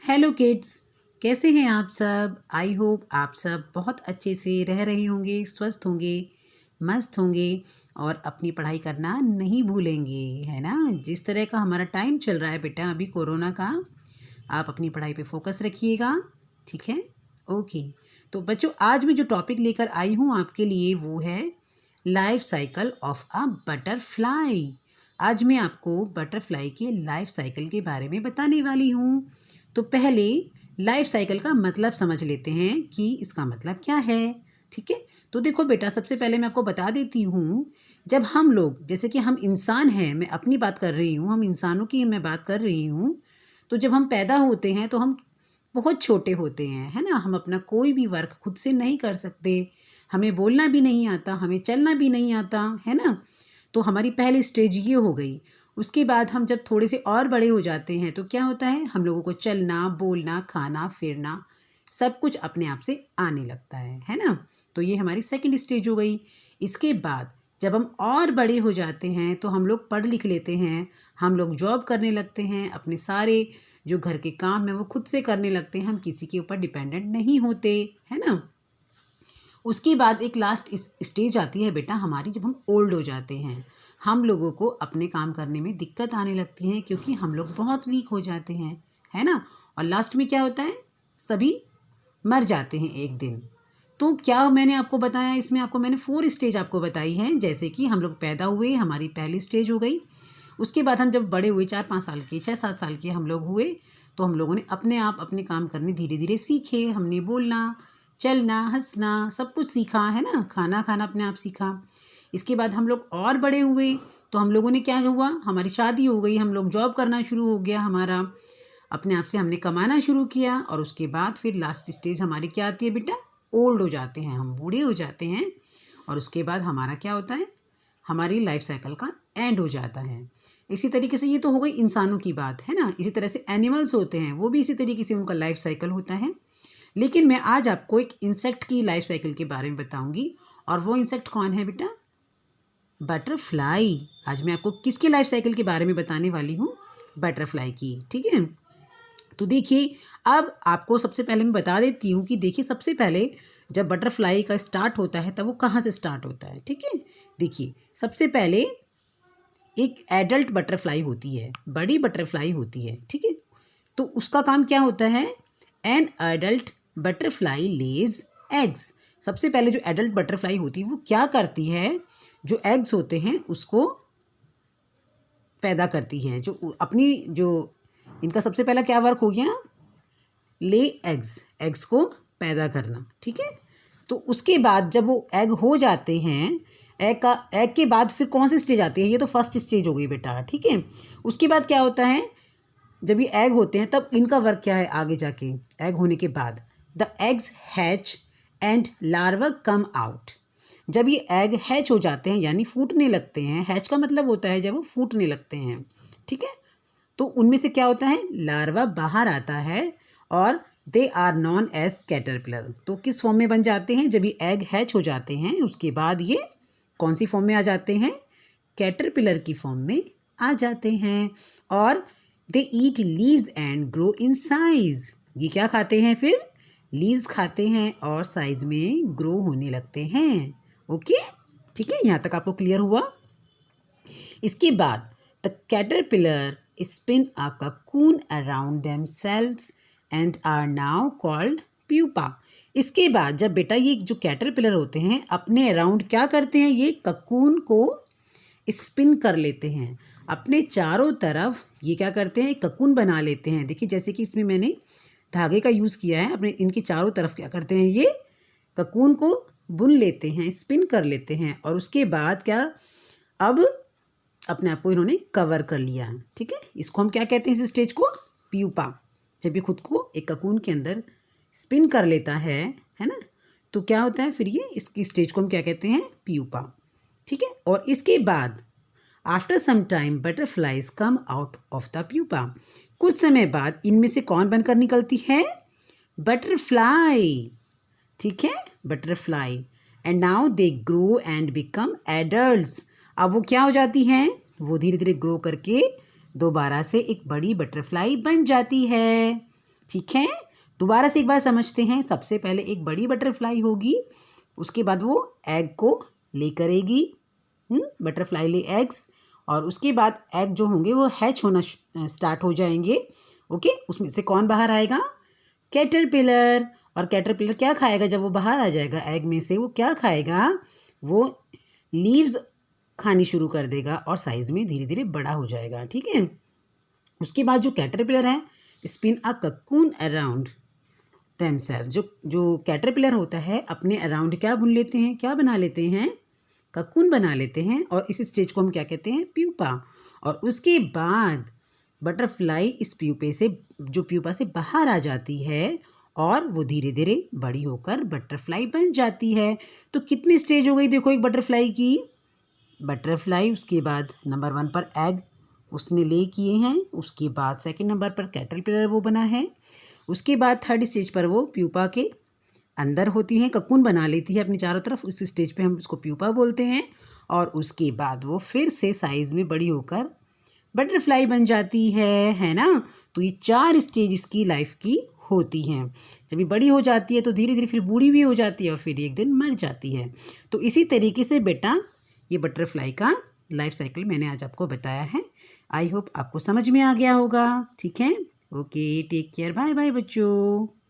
Hello kids, कैसे हैं आप सब। आई होप आप सब बहुत अच्छे से रह रहे होंगे, स्वस्थ होंगे, मस्त होंगे और अपनी पढ़ाई करना नहीं भूलेंगे, है ना। जिस तरह का हमारा टाइम चल रहा है बेटा अभी कोरोना का, आप अपनी पढ़ाई पे फोकस रखिएगा, ठीक है। ओके, तो बच्चों आज मैं जो टॉपिक लेकर आई हूँ आपके लिए वो है life cycle of a butterfly. आज मैं आपको बटरफ्लाई के लाइफ साइकिल के बारे में बताने वाली हूँ। तो पहले लाइफ साइकिल का मतलब समझ लेते हैं कि इसका मतलब क्या है, ठीक है। तो देखो बेटा, सबसे पहले मैं आपको बता देती हूँ, जब हम लोग, जैसे कि हम इंसान हैं, मैं अपनी बात कर रही हूँ, हम इंसानों की मैं बात कर रही हूँ। तो जब हम पैदा होते हैं तो हम बहुत छोटे होते हैं, है ना। हम अपना कोई भी वर्क खुद से नहीं कर सकते, हमें बोलना भी नहीं आता, हमें चलना भी नहीं आता, है ना। तो हमारी पहली स्टेज ये हो गई। उसके बाद हम जब थोड़े से और बड़े हो जाते हैं तो क्या होता है, हम लोगों को चलना, बोलना, खाना, फिरना सब कुछ अपने आप से आने लगता है ना। तो ये हमारी सेकंड स्टेज हो गई। इसके बाद जब हम और बड़े हो जाते हैं तो हम लोग पढ़ लिख लेते हैं, हम लोग जॉब करने लगते हैं, अपने सारे जो घर के काम हैं वो खुद से करने लगते हैं, हम किसी के ऊपर डिपेंडेंट नहीं होते, है ना। उसके बाद एक लास्ट स्टेज आती है बेटा हमारी, जब हम ओल्ड हो जाते हैं, हम लोगों को अपने काम करने में दिक्कत आने लगती है क्योंकि हम लोग बहुत वीक हो जाते हैं, है ना। और लास्ट में क्या होता है, सभी मर जाते हैं एक दिन। तो क्या मैंने आपको बताया, इसमें आपको मैंने 4 स्टेज आपको बताई हैं। जैसे कि हम लोग पैदा हुए, हमारी पहली स्टेज हो गई। उसके बाद हम जब बड़े हुए, 4-5 साल के, 6-7 साल के हम लोग हुए, तो हम लोगों ने अपने आप अपने काम करने धीरे धीरे सीखे। हमने बोलना, चलना, हंसना सब कुछ सीखा, है ना। खाना खाना अपने आप सीखा। इसके बाद हम लोग और बड़े हुए तो हम लोगों ने क्या हुआ, हमारी शादी हो गई, हम लोग जॉब करना शुरू हो गया हमारा, अपने आप से हमने कमाना शुरू किया। और उसके बाद फिर लास्ट स्टेज हमारी क्या आती है बेटा, ओल्ड हो जाते हैं, हम बूढ़े हो जाते हैं। और उसके बाद हमारा क्या होता है, हमारी लाइफ साइकिल का एंड हो जाता है। इसी तरीके से ये तो हो गई इंसानों की बात, है ना। इसी तरह से एनिमल्स होते हैं, वो भी इसी तरीके से उनका लाइफ साइकिल होता है। लेकिन मैं आज आपको एक इंसेक्ट की लाइफ साइकिल के बारे में बताऊंगी। और वो इंसेक्ट कौन है बेटा, बटरफ्लाई। आज मैं आपको किसके लाइफ साइकिल के बारे में बताने वाली हूँ, बटरफ्लाई की, ठीक है। तो देखिए, अब आपको सबसे पहले मैं बता देती हूँ कि देखिए, सबसे पहले जब बटरफ्लाई का स्टार्ट होता है तब वो कहाँ से स्टार्ट होता है, ठीक है। देखिए, सबसे पहले एक एडल्ट बटरफ्लाई होती है, बड़ी बटरफ्लाई होती है, ठीक है। तो उसका काम क्या होता है, an adult butterfly Lay's eggs. सबसे पहले जो एडल्ट बटरफ्लाई होती है वो क्या करती है, जो एग्स होते हैं उसको पैदा करती है। जो अपनी जो इनका सबसे पहला क्या वर्क हो गया, ले एग्स, एग्स को पैदा करना, ठीक है। तो उसके बाद जब वो एग हो जाते हैं, एग के बाद फिर कौन सी स्टेज आती है, ये तो फर्स्ट स्टेज हो गई बेटा, ठीक है। उसके बाद क्या होता है, जब ये एग होते हैं तब इनका वर्क क्या है आगे जाके, एग होने के बाद the eggs hatch and larva come out. जब ये एग हैच हो जाते हैं यानी फूटने लगते हैं, हैच का मतलब होता है जब वो फूटने लगते हैं, ठीक है। तो उनमें से क्या होता है, लार्वा बाहर आता है और they are known as caterpillar. तो किस फॉर्म में बन जाते हैं, जब ये एग हैच हो जाते हैं उसके बाद ये कौन सी फॉर्म में आ जाते हैं, कैटरपिलर की फॉर्म में आ जाते हैं। और they eat leaves and grow in size. ये क्या खाते हैं फिर, लीव्स खाते हैं और साइज में ग्रो होने लगते हैं। ओके, ठीक है, यहाँ तक आपको क्लियर हुआ। इसके बाद the caterpillar spin a cocoon around themselves and are now called pupa. इसके बाद जब बेटा ये जो कैटरपिलर होते हैं अपने अराउंड क्या करते हैं, ये ककून को स्पिन कर लेते हैं अपने चारों तरफ। ये क्या करते हैं, ककून बना लेते हैं। देखिए, जैसे कि इसमें मैंने धागे का यूज़ किया है, अपने इनके चारों तरफ क्या करते हैं, ये ककून को बुन लेते हैं, स्पिन कर लेते हैं। और उसके बाद क्या, अब अपने आप को इन्होंने कवर कर लिया, ठीक है। इसको हम क्या कहते हैं, इस स्टेज को प्यूपा। जब ये खुद को एक ककून के अंदर स्पिन कर लेता है ना, तो क्या होता है फिर ये, इसकी स्टेज को हम क्या कहते हैं, प्यूपा, ठीक है। और इसके बाद after some time butterflies come out of the pupa. कुछ समय बाद इनमें से कौन बनकर निकलती है, बटरफ्लाई, ठीक है, butterfly. And now they grow and become adults. अब वो क्या हो जाती हैं, वो धीरे धीरे ग्रो करके दोबारा से एक बड़ी बटरफ्लाई बन जाती है। ठीक है, दोबारा से एक बार समझते हैं। सबसे पहले एक बड़ी बटरफ्लाई होगी, उसके बाद वो एग को ले करेगी, बटरफ्लाई ले एग्स, और उसके बाद एग जो होंगे वो हैच होना स्टार्ट हो जाएंगे। ओके, उसमें से कौन बाहर आएगा? कैटरपिलर। और कैटरपिलर क्या खाएगा जब वो बाहर आ जाएगा एग में से? वो क्या खाएगा? वो लीव्स खानी शुरू कर देगा और साइज में धीरे धीरे बड़ा हो जाएगा। ठीक है, उसके बाद जो कैटरपिलर है spin a cocoon around themselves. जो कैटरपिलर होता है अपने अराउंड क्या बुन लेते हैं, क्या बना लेते हैं? ककून बना लेते हैं। और इस स्टेज को हम क्या कहते हैं? प्यूपा। और उसके बाद बटरफ्लाई इस प्यूपे से, जो प्यूपा से बाहर आ जाती है और वो धीरे धीरे बड़ी होकर बटरफ्लाई बन जाती है। तो कितनी स्टेज हो गई देखो एक बटरफ्लाई की? बटरफ्लाई, उसके बाद नंबर 1 पर एग उसने ले किए हैं, उसके बाद सेकंड नंबर पर कैटरपिलर वो बना है, उसके बाद थर्ड स्टेज पर वो प्यूपा के अंदर होती हैं, ककून बना लेती है अपनी चारों तरफ, उस स्टेज पे हम उसको प्यूपा बोलते हैं। और उसके बाद वो फिर से साइज़ में बड़ी होकर बटरफ्लाई बन जाती है ना। तो ये 4 स्टेज इसकी लाइफ की होती हैं। जब ये बड़ी हो जाती है तो धीरे धीरे फिर बूढ़ी भी हो जाती है और फिर एक दिन मर जाती है। तो इसी तरीके से बेटा ये बटरफ्लाई का लाइफ साइकिल मैंने आज आपको बताया है। आई होप आपको समझ में आ गया होगा। ठीक है, okay, take care, bye bye बच्चों।